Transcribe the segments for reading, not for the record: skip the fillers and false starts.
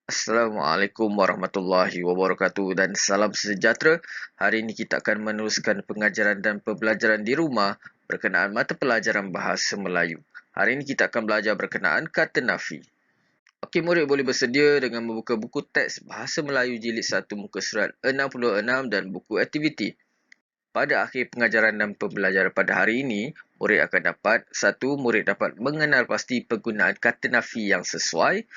Assalamualaikum warahmatullahi wabarakatuh dan salam sejahtera. Hari ini kita akan meneruskan pengajaran dan pembelajaran di rumah berkenaan mata pelajaran Bahasa Melayu. Hari ini kita akan belajar berkenaan kata nafi. Okey, murid boleh bersedia dengan membuka buku teks Bahasa Melayu jilid 1 muka surat 66 dan buku aktiviti. Pada akhir pengajaran dan pembelajaran pada hari ini, murid akan dapat murid dapat mengenal pasti penggunaan kata nafi yang sesuai.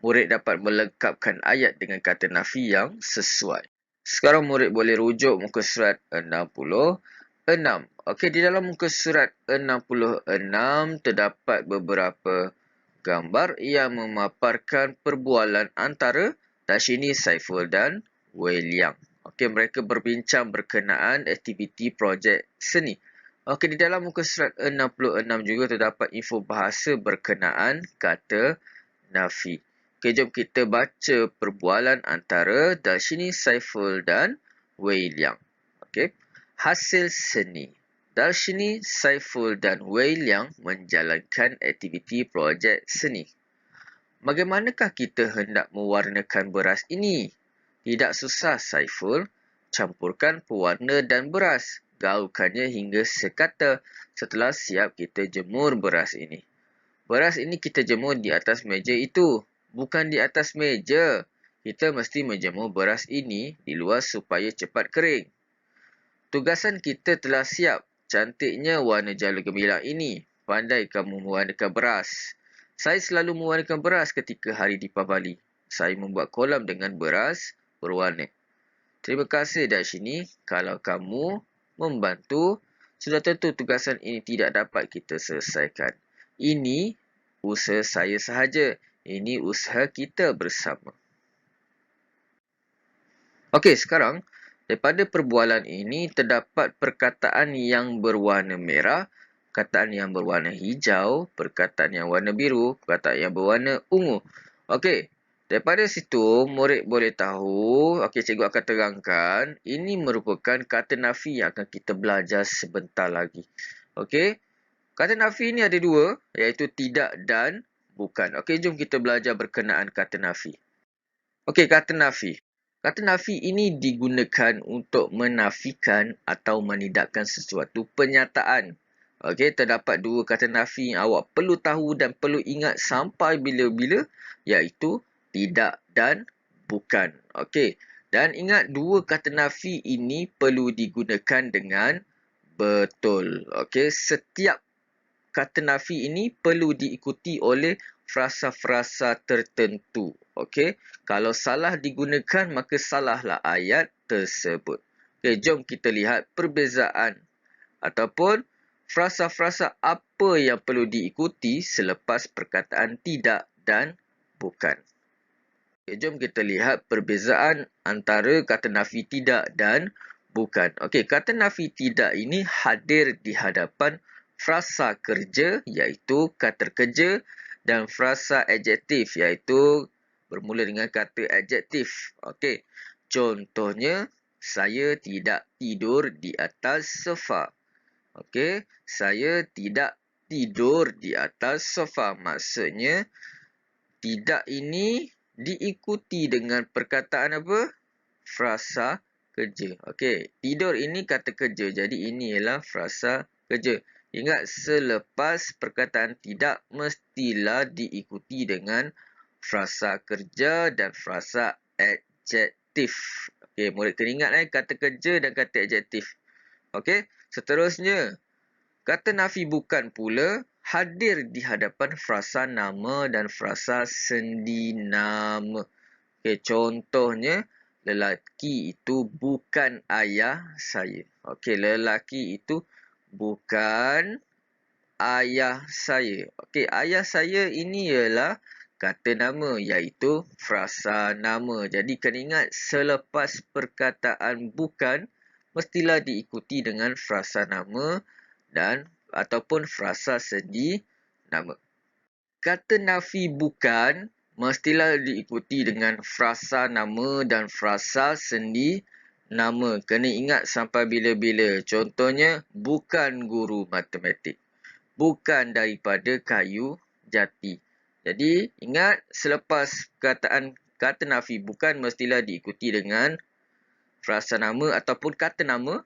Murid dapat melengkapkan ayat dengan kata nafi yang sesuai. Sekarang murid boleh rujuk muka surat 66. Okey, di dalam muka surat 66 terdapat beberapa gambar yang memaparkan perbualan antara Dashini Saiful dan Wei Liang. Okey, mereka berbincang berkenaan aktiviti projek seni. Okey, di dalam muka surat 66 juga terdapat info bahasa berkenaan kata nafi. Okey, jom kita baca perbualan antara Dashini Saiful dan Wei Liang. Okey, hasil seni. Darshini, Saiful dan Wei Liang menjalankan aktiviti projek seni. Bagaimanakah kita hendak mewarnakan beras ini? Tidak susah, Saiful. Campurkan pewarna dan beras. Gaulkannya hingga sekata. Setelah siap, kita jemur beras ini. Beras ini kita jemur di atas meja itu. Bukan di atas meja. Kita mesti menjemur beras ini di luar supaya cepat kering. Tugasan kita telah siap. Cantiknya warna jala gemilang ini. Pandai kamu mewarnakan beras. Saya selalu mewarnakan beras ketika hari Deepavali. Saya membuat kolam dengan beras berwarna. Terima kasih Darshini. Kalau kamu membantu, sudah tentu tugasan ini tidak dapat kita selesaikan. Ini usaha saya sahaja. Ini usaha kita bersama. Okey, sekarang daripada perbualan ini terdapat perkataan yang berwarna merah, perkataan yang berwarna hijau, perkataan yang warna biru, perkataan yang berwarna ungu. Okey, daripada situ murid boleh tahu, okey, cikgu akan terangkan, ini merupakan kata nafi yang akan kita belajar sebentar lagi. Okey, kata nafi ini ada dua, iaitu tidak dan bukan. Okey, jom kita belajar berkenaan kata nafi. Okey, kata nafi. Kata nafi ini digunakan untuk menafikan atau menidakkan sesuatu penyataan. Okey, terdapat dua kata nafi yang awak perlu tahu dan perlu ingat sampai bila-bila, iaitu tidak dan bukan. Okey, dan ingat dua kata nafi ini perlu digunakan dengan betul. Okey, setiap kata nafi ini perlu diikuti oleh frasa-frasa tertentu. Okey, kalau salah digunakan maka salahlah ayat tersebut. Okey, jom kita lihat perbezaan ataupun frasa-frasa apa yang perlu diikuti selepas perkataan tidak dan bukan. Okey, jom kita lihat perbezaan antara kata nafi tidak dan bukan. Okey, kata nafi tidak ini hadir di hadapan frasa kerja iaitu kata kerja dan frasa adjektif iaitu bermula dengan kata adjektif. Okey, contohnya saya tidak tidur di atas sofa. Okey, saya tidak tidur di atas sofa. Maksudnya tidak ini diikuti dengan perkataan apa? Frasa kerja. Okey, tidur ini kata kerja. Jadi ini ialah frasa kerja. Ingat, selepas perkataan tidak mestilah diikuti dengan frasa kerja dan frasa adjektif. Okey, murid kena ingat kata kerja dan kata adjektif. Okey, seterusnya kata nafi bukan pula hadir di hadapan frasa nama dan frasa sendi nama. Okey, contohnya lelaki itu bukan ayah saya. Okey, lelaki itu bukan ayah saya. Okey, ayah saya ini ialah kata nama iaitu frasa nama. Jadi kena ingat selepas perkataan bukan mestilah diikuti dengan frasa nama dan ataupun frasa sendi nama. Kata nafi bukan mestilah diikuti dengan frasa nama dan frasa sendi nama. Kena ingat sampai bila-bila. Contohnya, bukan guru matematik. Bukan daripada kayu jati. Jadi, ingat selepas perkataan kata nafi bukan mestilah diikuti dengan frasa nama ataupun kata nama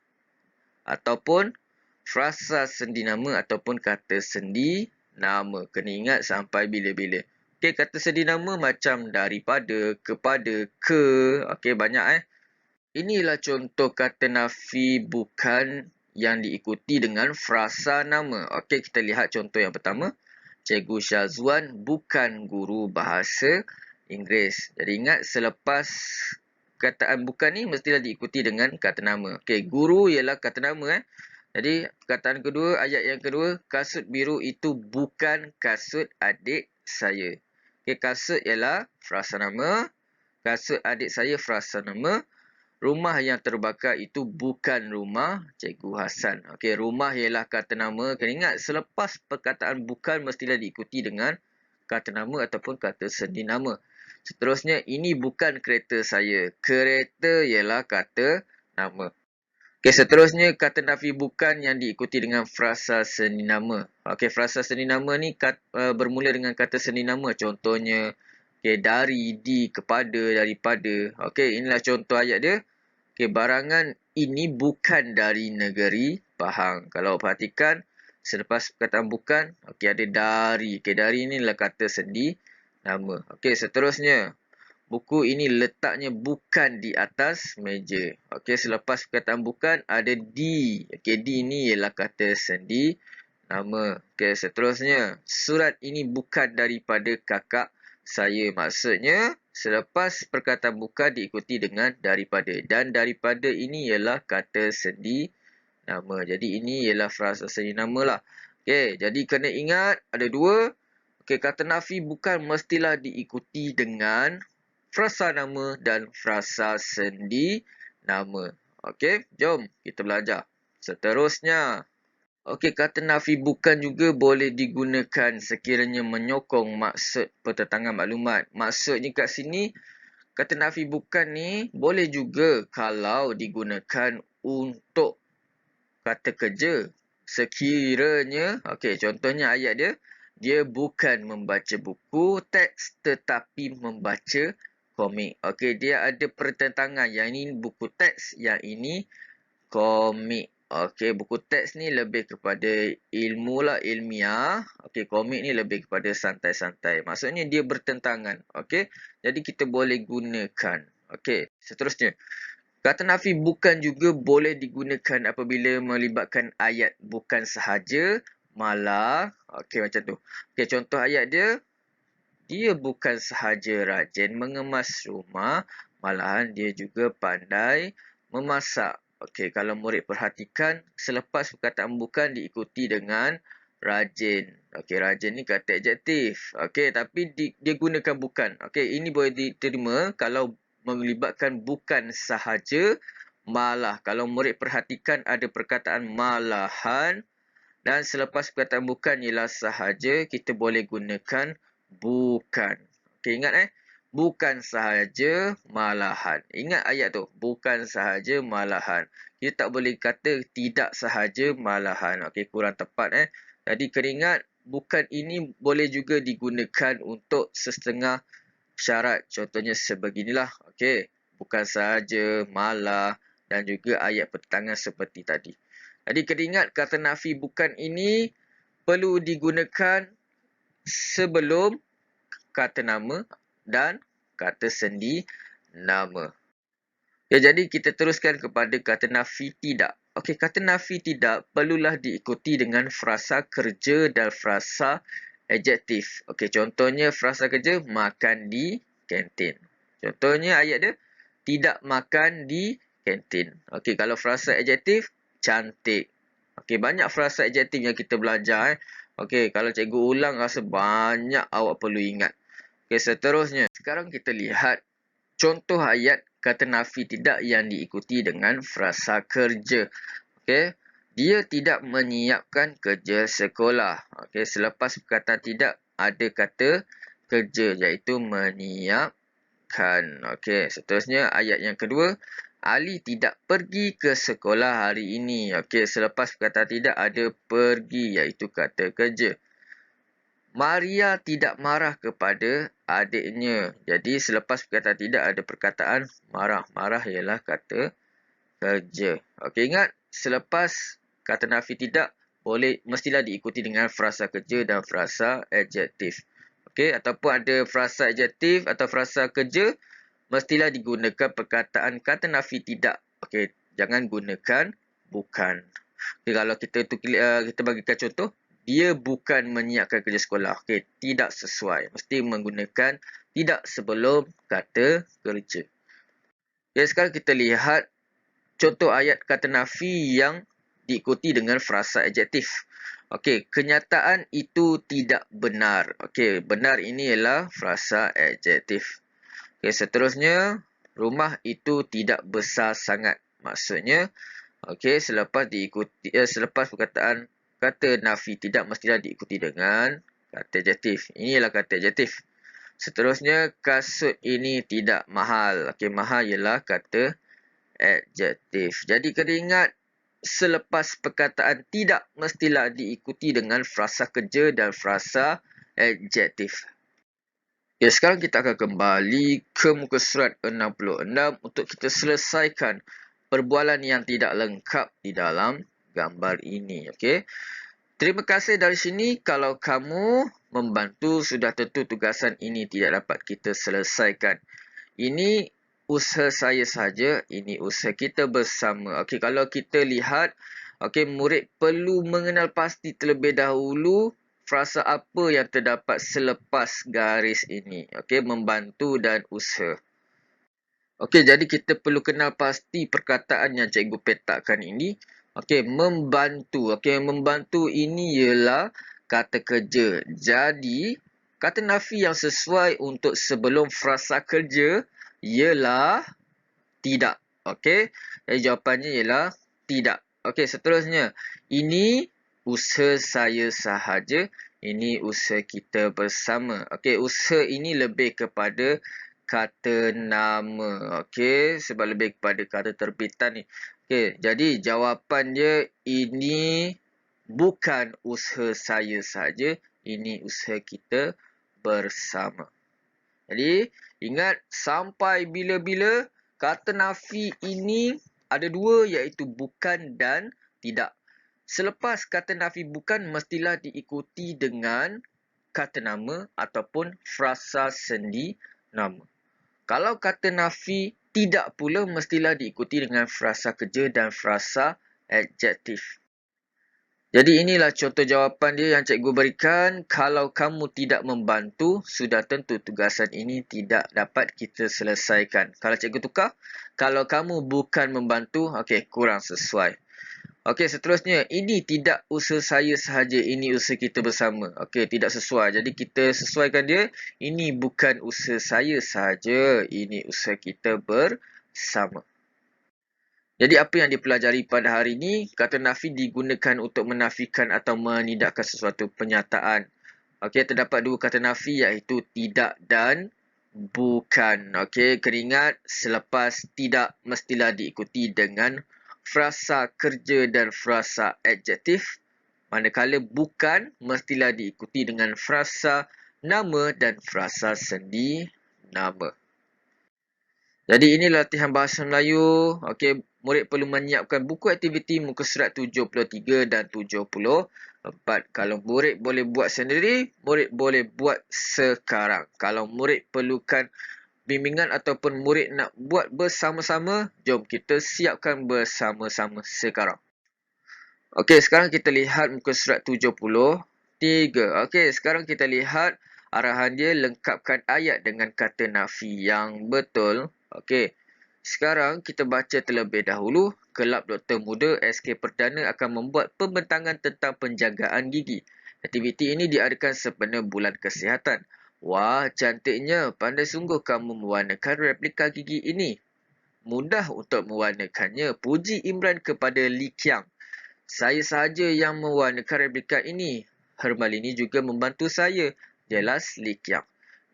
ataupun frasa sendi nama ataupun kata sendi nama. Kena ingat sampai bila-bila. Okey, kata sendi nama macam daripada, kepada, ke. Okey, banyak Inilah contoh kata nafi bukan yang diikuti dengan frasa nama. Okey, kita lihat contoh yang pertama. Cikgu Syazwan bukan guru bahasa Inggeris. Jadi ingat selepas kataan bukan ni mestilah diikuti dengan kata nama. Okey, guru ialah kata nama Jadi perkataan kedua, ayat yang kedua, kasut biru itu bukan kasut adik saya. Okey, kasut ialah frasa nama, kasut adik saya frasa nama. Rumah yang terbakar itu bukan rumah Cikgu Hasan. Okey, rumah ialah kata nama. Kena ingat selepas perkataan bukan mestilah diikuti dengan kata nama ataupun kata sendi nama. Seterusnya, ini bukan kereta saya. Kereta ialah kata nama. Okey, seterusnya kata nafi bukan yang diikuti dengan frasa sendi nama. Okey, frasa sendi nama ni bermula dengan kata sendi nama. Contohnya, dari, di, kepada, daripada. Okey, inilah contoh ayat dia. Okey, barangan ini bukan dari negeri Pahang. Kalau perhatikan, selepas perkataan bukan, okey, ada dari. Okey, dari ni adalah kata sendi nama. Okey, seterusnya. Buku ini letaknya bukan di atas meja. Okey, selepas perkataan bukan, ada di. Okey, di ni ialah kata sendi nama. Okey, seterusnya. Surat ini bukan daripada kakak saya. Maksudnya, selepas perkataan bukan diikuti dengan daripada. Dan daripada ini ialah kata sendi nama. Jadi, ini ialah frasa sendi nama lah. Okey, jadi kena ingat ada dua. Okey, kata nafi bukan mestilah diikuti dengan frasa nama dan frasa sendi nama. Okey, jom kita belajar. Seterusnya. Okey, kata nafi bukan juga boleh digunakan sekiranya menyokong maksud pertentangan maklumat. Maksudnya kat sini, kata nafi bukan ni boleh juga kalau digunakan untuk kata kerja. Sekiranya, okey, contohnya ayat dia, dia bukan membaca buku teks tetapi membaca komik. Okey, dia ada pertentangan. Yang ini buku teks, yang ini komik. Okey, buku teks ni lebih kepada ilmu lah, ilmiah. Okey, komik ni lebih kepada santai-santai. Maksudnya dia bertentangan. Okey, jadi kita boleh gunakan. Okey, seterusnya. Kata nafi bukan juga boleh digunakan apabila melibatkan ayat bukan sahaja, malah. Okey, macam tu. Okey, contoh ayat dia. Dia bukan sahaja rajin mengemas rumah, malahan dia juga pandai memasak. Okey, kalau murid perhatikan, selepas perkataan bukan diikuti dengan rajin. Okey, rajin ni kata adjektif. Okey, tapi dia gunakan bukan. Okey, ini boleh diterima kalau melibatkan bukan sahaja, malah. Kalau murid perhatikan ada perkataan malahan dan selepas perkataan bukan ialah sahaja, kita boleh gunakan bukan. Okey, ingat bukan sahaja malahan. Ingat ayat tu, bukan sahaja malahan. Kita tak boleh kata tidak sahaja malahan. Okey, kurang tepat Jadi kena ingat bukan ini boleh juga digunakan untuk sesetengah syarat. Contohnya sebeginilah. Okey, bukan sahaja, malah dan juga ayat pertentangan seperti tadi. Jadi kena ingat kata nafi bukan ini perlu digunakan sebelum kata nama dan kata sendi nama. Ya, jadi kita teruskan kepada kata nafi tidak. Okey, kata nafi tidak perlulah diikuti dengan frasa kerja dan frasa adjektif. Okey, contohnya frasa kerja, makan di kantin. Contohnya ayat dia, tidak makan di kantin. Okey, kalau frasa adjektif, cantik. Okey, banyak frasa adjektif yang kita belajar Okey, kalau cikgu ulang rasa banyak awak perlu ingat. Okey, seterusnya. Sekarang kita lihat contoh ayat kata nafi tidak yang diikuti dengan frasa kerja. Okey, dia tidak menyiapkan kerja sekolah. Okey, selepas perkataan tidak ada kata kerja iaitu menyiapkan. Okey, seterusnya ayat yang kedua. Ali tidak pergi ke sekolah hari ini. Okey, selepas perkataan tidak ada pergi iaitu kata kerja. Maria tidak marah kepada adiknya. Jadi selepas perkataan tidak ada perkataan marah. Marah ialah kata kerja. Okey, ingat selepas kata nafi tidak mestilah diikuti dengan frasa kerja dan frasa adjektif. Okey, ataupun ada frasa adjektif atau frasa kerja, mestilah digunakan perkataan kata nafi tidak. Okey, jangan gunakan bukan. Okay, kalau kita bagikan contoh, dia bukan menyiapkan kerja sekolah. Okey, tidak sesuai. Mesti menggunakan tidak sebelum kata kerja. Okay, sekarang kita lihat contoh ayat kata nafi yang diikuti dengan frasa adjektif. Okey, kenyataan itu tidak benar. Okey, benar ini ialah frasa adjektif. Okey, seterusnya, rumah itu tidak besar sangat. Maksudnya, okey, selepas perkataan kata nafi tidak mestilah diikuti dengan kata adjektif. Inilah kata adjektif. Seterusnya, kasut ini tidak mahal. Okey, mahal ialah kata adjektif. Jadi kena ingat, selepas perkataan tidak mestilah diikuti dengan frasa kerja dan frasa adjektif. Ya, sekarang kita akan kembali ke muka surat 66 untuk kita selesaikan perbualan yang tidak lengkap di dalam gambar ini. Okey. Terima kasih dari sini. Kalau kamu membantu, sudah tentu tugasan ini tidak dapat kita selesaikan. Ini usaha saya saja, ini usaha kita bersama. Okey, kalau kita lihat, okey, murid perlu mengenal pasti terlebih dahulu frasa apa yang terdapat selepas garis ini. Okey, membantu dan usaha. Okey, jadi kita perlu kenal pasti perkataan yang cikgu petakkan ini. Okey, membantu. Okey, membantu ini ialah kata kerja. Jadi, kata nafi yang sesuai untuk sebelum frasa kerja ialah tidak. Okey, jadi jawapannya ialah tidak. Okey, seterusnya. Ini usaha saya sahaja. Ini usaha kita bersama. Okey, usaha ini lebih kepada kata nama. Okey, sebab lebih kepada kata terbitan ni. Okey, jadi jawapan dia ini bukan usaha saya saja. Ini usaha kita bersama. Jadi, ingat sampai bila-bila kata nafi ini ada dua, iaitu bukan dan tidak. Selepas kata nafi bukan, mestilah diikuti dengan kata nama ataupun frasa sendi nama. Kalau kata nafi tidak pula, mestilah diikuti dengan frasa kerja dan frasa adjektif. Jadi inilah contoh jawapan dia yang cikgu berikan. Kalau kamu tidak membantu, sudah tentu tugasan ini tidak dapat kita selesaikan. Kalau cikgu tukar, kalau kamu bukan membantu, okey, kurang sesuai. Okey, seterusnya, ini tidak usaha saya sahaja, ini usaha kita bersama. Okey, tidak sesuai. Jadi kita sesuaikan dia, ini bukan usaha saya sahaja, ini usaha kita bersama. Jadi apa yang dipelajari pada hari ini, kata nafi digunakan untuk menafikan atau menidakkan sesuatu penyataan. Okey, terdapat dua kata nafi iaitu tidak dan bukan. Okey, kena ingat selepas tidak mestilah diikuti dengan frasa kerja dan frasa adjektif. Manakala bukan mestilah diikuti dengan frasa nama dan frasa sendi nama. Jadi ini latihan bahasa Melayu. Okey, murid perlu menyiapkan buku aktiviti muka surat 73 dan 74. Kalau murid boleh buat sendiri, murid boleh buat sekarang. Kalau murid perlukan bimbingan ataupun murid nak buat bersama-sama, jom kita siapkan bersama-sama sekarang. Okey, sekarang kita lihat muka surat 73. Okey, sekarang kita lihat arahan dia, lengkapkan ayat dengan kata nafi yang betul. Okey, sekarang kita baca terlebih dahulu. Kelab Doktor Muda SK Perdana akan membuat pembentangan tentang penjagaan gigi. Aktiviti ini diadakan sempena bulan kesihatan. Wah, cantiknya. Pandai sungguh kamu mewarnakan replika gigi ini. Mudah untuk mewarnakannya. Puji Imran kepada Li Qiang. Saya sahaja yang mewarnakan replika ini. Hermalini juga membantu saya. Jelas Li Qiang.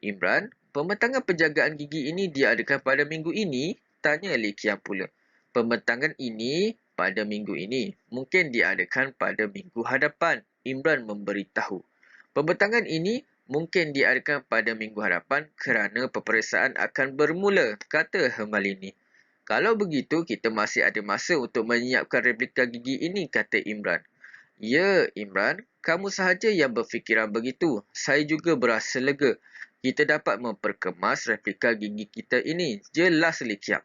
Imran, pembentangan penjagaan gigi ini diadakan pada minggu ini? Tanya Li Qiang pula. Pembentangan ini pada minggu ini. Mungkin diadakan pada minggu hadapan. Imran memberitahu. Pembentangan ini mungkin diadakan pada minggu hadapan kerana peperiksaan akan bermula, kata Hermalini. Kalau begitu, kita masih ada masa untuk menyiapkan replika gigi ini, kata Imran. Ya, Imran, kamu sahaja yang berfikiran begitu. Saya juga berasa lega. Kita dapat memperkemas replika gigi kita ini. Jelas, Li Qiang.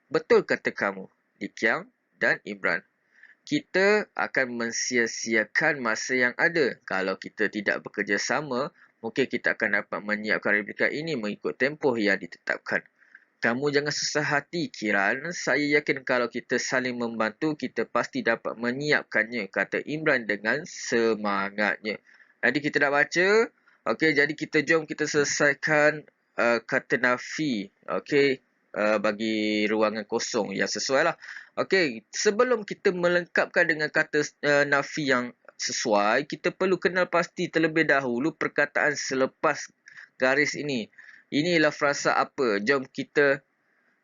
Betul kata kamu, Li Qiang dan Imran. Kita akan mensia-siakan masa yang ada. Kalau kita tidak bekerjasama, mungkin kita akan dapat menyiapkan replika ini mengikut tempoh yang ditetapkan. Kamu jangan susah hati, Kiran. Saya yakin kalau kita saling membantu, kita pasti dapat menyiapkannya, kata Imran dengan semangatnya. Jadi kita dah baca. Okey, jadi jom kita selesaikan kata nafi. Okey, bagi ruangan kosong yang sesuai lah. Okey, sebelum kita melengkapkan dengan kata nafi yang sesuai, kita perlu kenal pasti terlebih dahulu perkataan selepas garis ini. Ini ialah frasa apa? Jom kita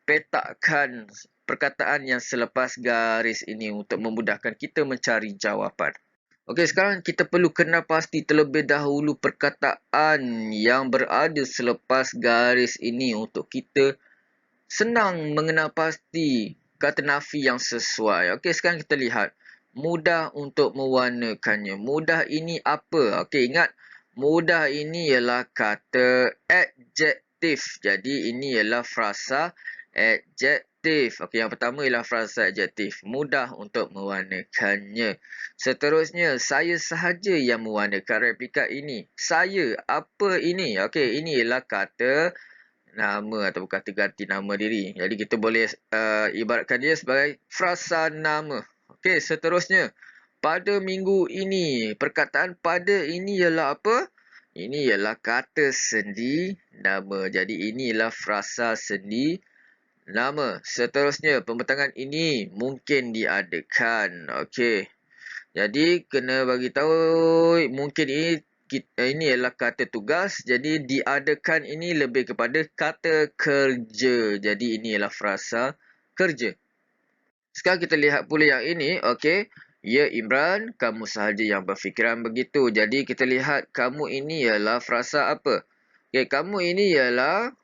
petakkan perkataan yang selepas garis ini untuk memudahkan kita mencari jawapan. Okey, sekarang kita perlu kenal pasti terlebih dahulu perkataan yang berada selepas garis ini untuk kita senang mengenal pasti kata nafi yang sesuai. Okey, sekarang kita lihat. Mudah untuk mewarnakannya. Mudah ini apa? Okey, ingat. Mudah ini ialah kata adjektif. Jadi, ini ialah frasa adjektif. Okey, yang pertama ialah frasa adjektif. Mudah untuk mewarnakannya. Seterusnya, saya sahaja yang mewarnakan replika ini. Saya, apa ini? Okey, ini ialah kata nama atau kata ganti nama diri. Jadi kita boleh ibaratkan dia sebagai frasa nama. Okey, seterusnya. Pada minggu ini, perkataan pada ini ialah apa? Ini ialah kata sendi nama. Jadi ini ialah frasa sendi nama. Seterusnya, pembentangan ini mungkin diadakan. Okey. Jadi kena bagi tahu mungkin ini ialah kata tugas. Jadi diadakan ini lebih kepada kata kerja. Jadi ini ialah frasa kerja. Sekarang kita lihat pula yang ini. Okey. Ya Imran, kamu sahaja yang berfikiran begitu. Jadi kita lihat kamu ini ialah frasa apa? Okey, kamu ini ialah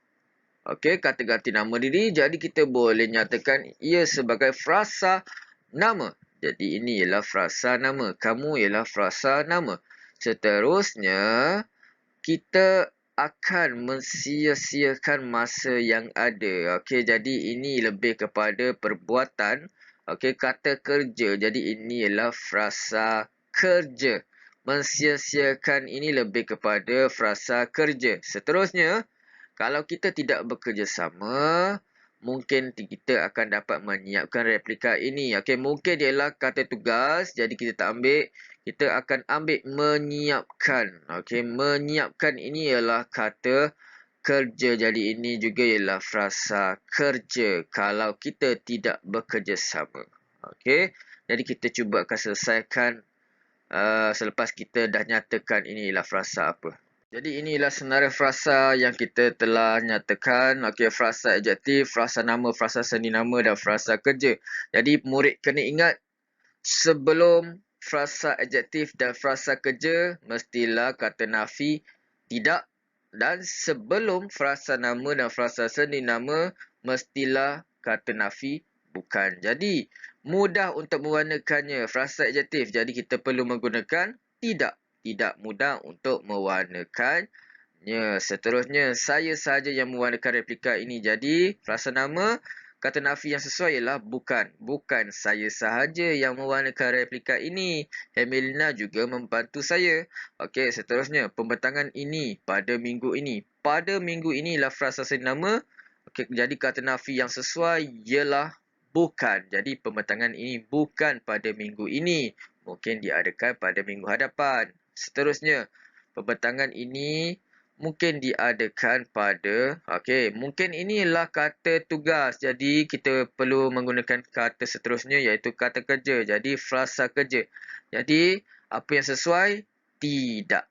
kata ganti nama diri. Jadi kita boleh nyatakan ia sebagai frasa nama. Jadi ini ialah frasa nama. Kamu ialah frasa nama. Seterusnya, kita akan mensia-siakan masa yang ada. Okey, jadi ini lebih kepada perbuatan. Okey, kata kerja. Jadi ini ialah frasa kerja. Mensia-siakan ini lebih kepada frasa kerja. Seterusnya, kalau kita tidak bekerjasama, mungkin kita akan dapat menyiapkan replika ini. Okey, mungkin ialah kata tugas. Jadi kita tak ambil. Kita akan ambil menyiapkan. Okey, menyiapkan ini ialah kata kerja. Jadi ini juga ialah frasa kerja kalau kita tidak bekerjasama. Okey, jadi kita cuba akan selesaikan selepas kita dah nyatakan ini ialah frasa apa. Jadi inilah senarai frasa yang kita telah nyatakan. Okey, frasa adjektif, frasa nama, frasa seni nama dan frasa kerja. Jadi murid kena ingat sebelum frasa adjektif dan frasa kerja mestilah kata nafi tidak, dan sebelum frasa nama dan frasa seni nama mestilah kata nafi bukan. Jadi mudah untuk mewarnakannya frasa adjektif. Jadi kita perlu menggunakan tidak. Tidak mudah untuk mewarnakannya. Seterusnya, saya sahaja yang mewarnakan replika ini. Jadi frasa nama, kata nafi yang sesuai ialah bukan. Bukan saya sahaja yang mewarnakan replika ini. Hermelina juga membantu saya. Okey, seterusnya. Pembentangan ini pada minggu ini. Pada minggu ini ialah frasa nama. Okey, jadi kata nafi yang sesuai ialah bukan. Jadi pembentangan ini bukan pada minggu ini. Mungkin diadakan pada minggu hadapan. Seterusnya, pembentangan ini mungkin diadakan pada, mungkin inilah kata tugas. Jadi kita perlu menggunakan kata seterusnya iaitu kata kerja. Jadi frasa kerja. Jadi apa yang sesuai? Tidak.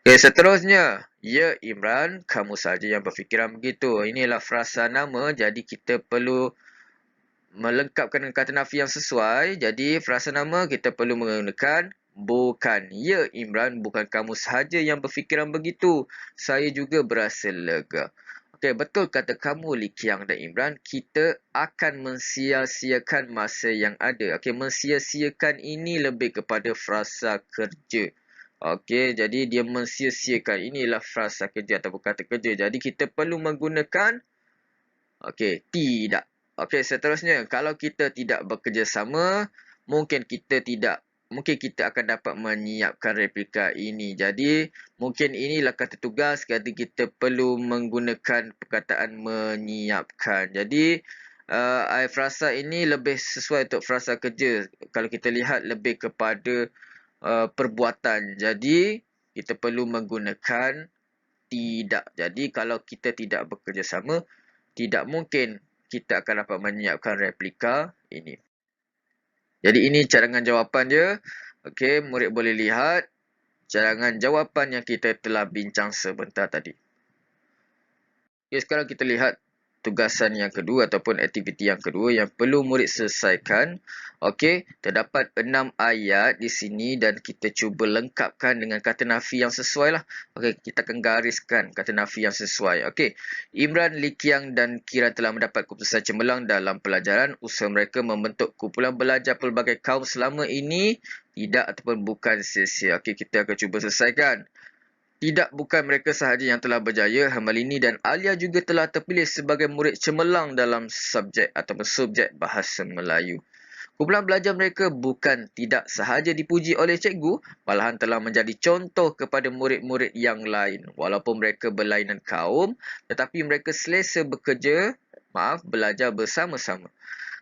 Seterusnya. Ya Imran, kamu saja yang berfikiran begitu. Inilah frasa nama. Jadi kita perlu melengkapkan kata nafi yang sesuai. Jadi frasa nama kita perlu menggunakan Bukan. Ya, Imran, bukan kamu sahaja yang berfikiran begitu. Saya juga berasa lega. Okey, betul kata kamu, Li Qiang dan Imran. Kita akan mensia-siakan masa yang ada. Okey, mensia-siakan ini lebih kepada frasa kerja. Okey, jadi dia mensia-siakan. Inilah frasa kerja ataupun kata kerja. Jadi kita perlu menggunakan okey, tidak. Okey, seterusnya, kalau kita tidak bekerjasama, mungkin kita akan dapat menyiapkan replika ini. Jadi, mungkin inilah kata tugas, jadi kita perlu menggunakan perkataan menyiapkan. Jadi, frasa ini lebih sesuai untuk frasa kerja. Kalau kita lihat lebih kepada perbuatan. Jadi, kita perlu menggunakan tidak. Jadi, kalau kita tidak bekerjasama, tidak mungkin kita akan dapat menyiapkan replika ini. Jadi ini cadangan jawapan dia. Okey, murid boleh lihat cadangan jawapan yang kita telah bincang sebentar tadi. Okey, sekarang kita lihat tugasan yang kedua ataupun aktiviti yang kedua yang perlu murid selesaikan. Okey, terdapat 6 ayat di sini dan kita cuba lengkapkan dengan kata nafi yang sesuai lah. Okey, kita akan gariskan kata nafi yang sesuai. Okey, Imran, Li Qiang dan Kira telah mendapat keputusan cemerlang dalam pelajaran. Usaha mereka membentuk kumpulan belajar pelbagai kaum selama ini tidak ataupun bukan sia-sia. Okey, kita akan cuba selesaikan. Tidak, bukan mereka sahaja yang telah berjaya. Hamalini dan Alia juga telah terpilih sebagai murid cemerlang dalam subjek ataupun subjek bahasa Melayu. Kumpulan belajar mereka bukan tidak sahaja dipuji oleh cikgu, malahan telah menjadi contoh kepada murid-murid yang lain. Walaupun mereka berlainan kaum, tetapi mereka selesa belajar bersama-sama.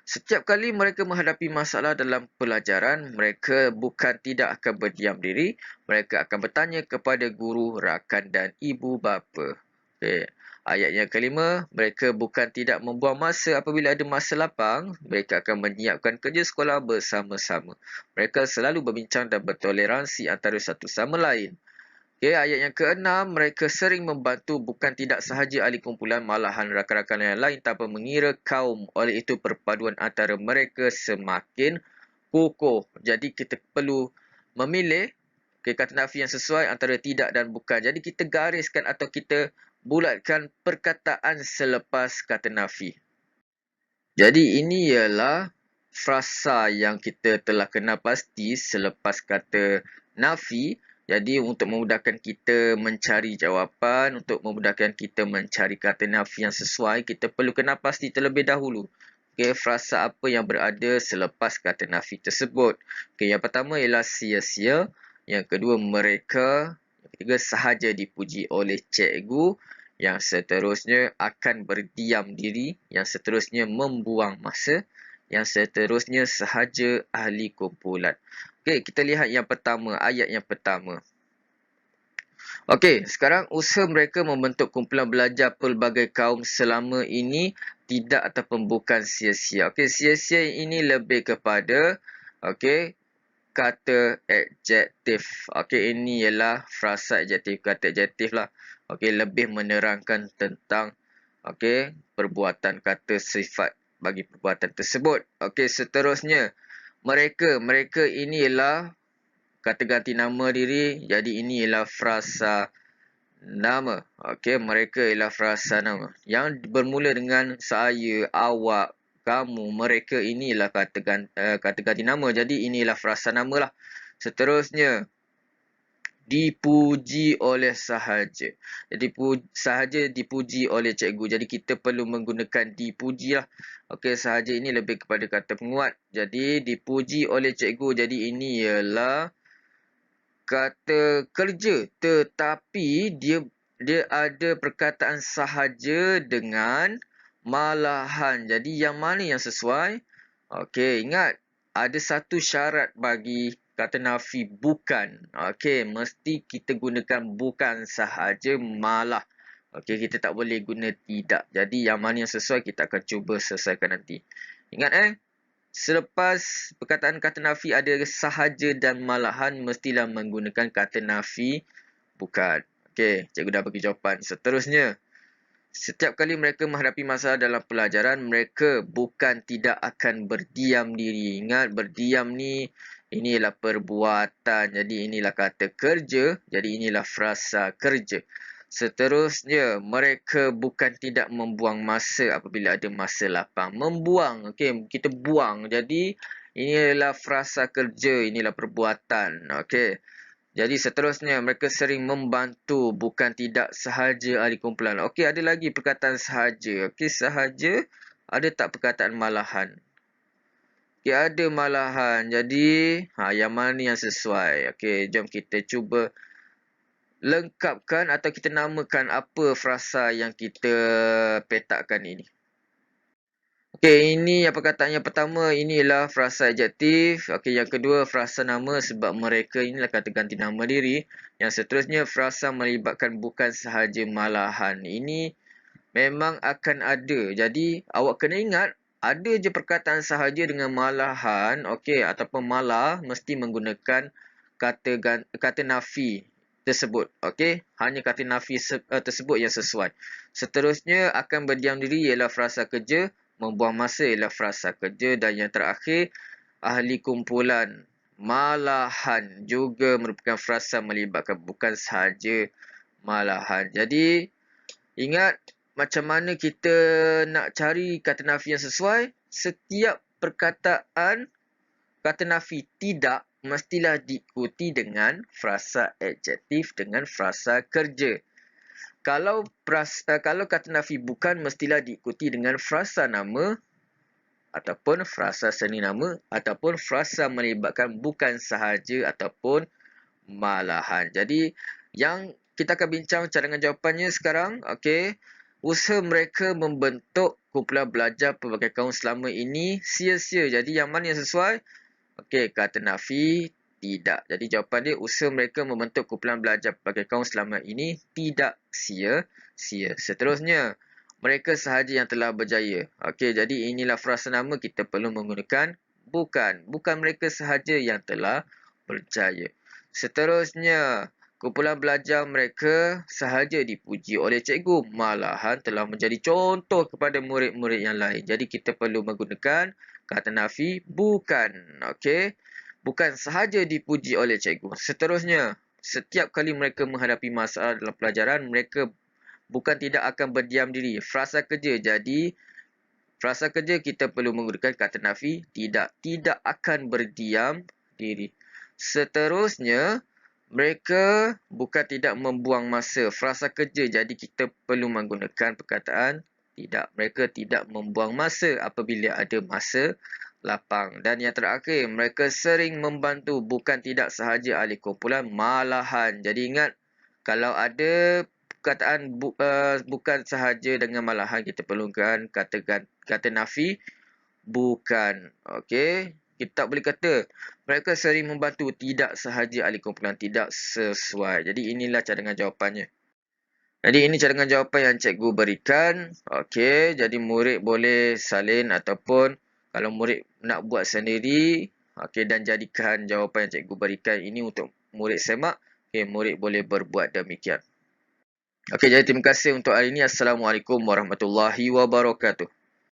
Setiap kali mereka menghadapi masalah dalam pelajaran, mereka bukan tidak akan berdiam diri. Mereka akan bertanya kepada guru, rakan dan ibu bapa. Okay. Ayat yang kelima, mereka bukan tidak membuang masa apabila ada masa lapang. Mereka akan menyiapkan kerja sekolah bersama-sama. Mereka selalu berbincang dan bertoleransi antara satu sama lain. Okay, ayat yang keenam, mereka sering membantu bukan tidak sahaja ahli kumpulan, malahan rakan-rakan yang lain tanpa mengira kaum. Oleh itu, perpaduan antara mereka semakin kokoh. Jadi, kita perlu memilih kata nafi yang sesuai antara tidak dan bukan. Jadi, kita gariskan atau kita bulatkan perkataan selepas kata nafi. Jadi, ini ialah frasa yang kita telah kenal pasti selepas kata nafi. Jadi untuk memudahkan kita mencari jawapan, untuk memudahkan kita mencari kata nafi yang sesuai, kita perlu kenal pasti terlebih dahulu. Okey, frasa apa yang berada selepas kata nafi tersebut. Okey, yang pertama ialah sia-sia, yang kedua mereka, yang ketiga sahaja dipuji oleh cikgu, yang seterusnya akan berdiam diri, yang seterusnya membuang masa, yang seterusnya sahaja ahli kumpulan. Okey, kita lihat yang pertama, ayat yang pertama. Okey, sekarang usaha mereka membentuk kumpulan belajar pelbagai kaum selama ini tidak ataupun bukan sia-sia. Okey, sia-sia ini lebih kepada kata adjektif. Okey, ini ialah frasa adjektif, kata adjektif lah. Okey, lebih menerangkan tentang perbuatan, kata sifat bagi perbuatan tersebut. Okey, seterusnya mereka ini ialah kata ganti nama diri, jadi ini ialah frasa nama. Okey, mereka ialah frasa nama yang bermula dengan saya, awak, kamu. Mereka inilah kata ganti nama, jadi inilah frasa nama lah. Seterusnya dipuji oleh sahaja. Jadi sahaja dipuji oleh cikgu. Jadi kita perlu menggunakan dipuji lah. Okey, sahaja ini lebih kepada kata penguat. Jadi dipuji oleh cikgu. Jadi ini ialah kata kerja. Tetapi dia ada perkataan sahaja dengan malahan. Jadi yang mana yang sesuai? Okey, ingat ada satu syarat bagi kata nafi bukan. Okey, mesti kita gunakan bukan sahaja, malah. Okey, kita tak boleh guna tidak. Jadi yang mana yang sesuai kita akan cuba selesaikan nanti. Ingat selepas perkataan kata nafi ada sahaja dan malahan, mestilah menggunakan kata nafi bukan. Okey, cikgu dah bagi jawapan. Seterusnya, Setiap kali mereka menghadapi masalah dalam pelajaran, mereka bukan tidak akan berdiam diri. Ingat, berdiam ni, inilah perbuatan. Jadi, inilah kata kerja. Jadi, inilah frasa kerja. Seterusnya, mereka bukan tidak membuang masa apabila ada masa lapang. Membuang, okey, kita buang. Jadi, inilah frasa kerja, inilah perbuatan, okey. Jadi seterusnya, mereka sering membantu, bukan tidak sahaja ahli kumpulan. Okey, ada lagi perkataan sahaja. Okey, sahaja, ada tak perkataan malahan? Okey, ada malahan. Jadi, yang mana yang sesuai? Okey, jom kita cuba lengkapkan atau kita namakan apa frasa yang kita petakkan ini. Okey, ini yang perkataan yang pertama, inilah frasa adjektif. Okey, yang kedua frasa nama sebab mereka inilah kata ganti nama diri. Yang seterusnya frasa melibatkan bukan sahaja malahan. Ini memang akan ada. Jadi, awak kena ingat, ada je perkataan sahaja dengan malahan, okey, ataupun malah mesti menggunakan kata nafi tersebut. Okey, hanya kata nafi tersebut yang sesuai. Seterusnya akan berdiam diri ialah frasa kerja. Membuang masa ialah frasa kerja. Dan yang terakhir, ahli kumpulan malahan juga merupakan frasa melibatkan bukan sahaja malahan. Jadi, ingat macam mana kita nak cari kata nafi yang sesuai. Setiap perkataan kata nafi tidak mestilah diikuti dengan frasa adjektif dengan frasa kerja. Kalau kata nafi bukan, mestilah diikuti dengan frasa nama ataupun frasa seni nama ataupun frasa melibatkan bukan sahaja ataupun malahan. Jadi, yang kita akan bincang cadangan jawapannya sekarang. Okey, usaha mereka membentuk kumpulan belajar pelbagai kaum selama ini sia-sia. Jadi, yang mana yang sesuai? Okey, kata nafi tidak. Jadi jawapan dia, usaha mereka membentuk kumpulan belajar pelbagai kaum selama ini tidak sia-sia. Seterusnya, mereka sahaja yang telah berjaya. Okey, jadi inilah frasa nama, kita perlu menggunakan bukan. Bukan mereka sahaja yang telah berjaya. Seterusnya, kumpulan belajar mereka sahaja dipuji oleh cikgu, malahan telah menjadi contoh kepada murid-murid yang lain. Jadi kita perlu menggunakan kata nafi bukan. Okey, bukan sahaja dipuji oleh cikgu. Seterusnya, setiap kali mereka menghadapi masalah dalam pelajaran, mereka bukan tidak akan berdiam diri. Frasa kerja. Jadi, frasa kerja kita perlu menggunakan kata nafi tidak. Tidak akan berdiam diri. Seterusnya, mereka bukan tidak membuang masa. Frasa kerja. Jadi, kita perlu menggunakan perkataan tidak. Mereka tidak membuang masa apabila ada masa lapang. Dan yang terakhir, mereka sering membantu, bukan tidak sahaja ahli kumpulan, malahan. Jadi ingat, kalau ada perkataan bukan sahaja dengan malahan, kita perlukan kata nafi bukan. Okey, kita tak boleh kata mereka sering membantu, tidak sahaja ahli kumpulan, tidak sesuai. Jadi inilah cadangan jawapannya. Jadi ini cadangan jawapan yang cikgu berikan. Okey, jadi murid boleh salin ataupun kalau murid nak buat sendiri, okey, dan jadikan jawapan yang cikgu berikan ini untuk murid semak. Okey, murid boleh berbuat demikian. Okey, jadi terima kasih untuk hari ini. Assalamualaikum warahmatullahi wabarakatuh.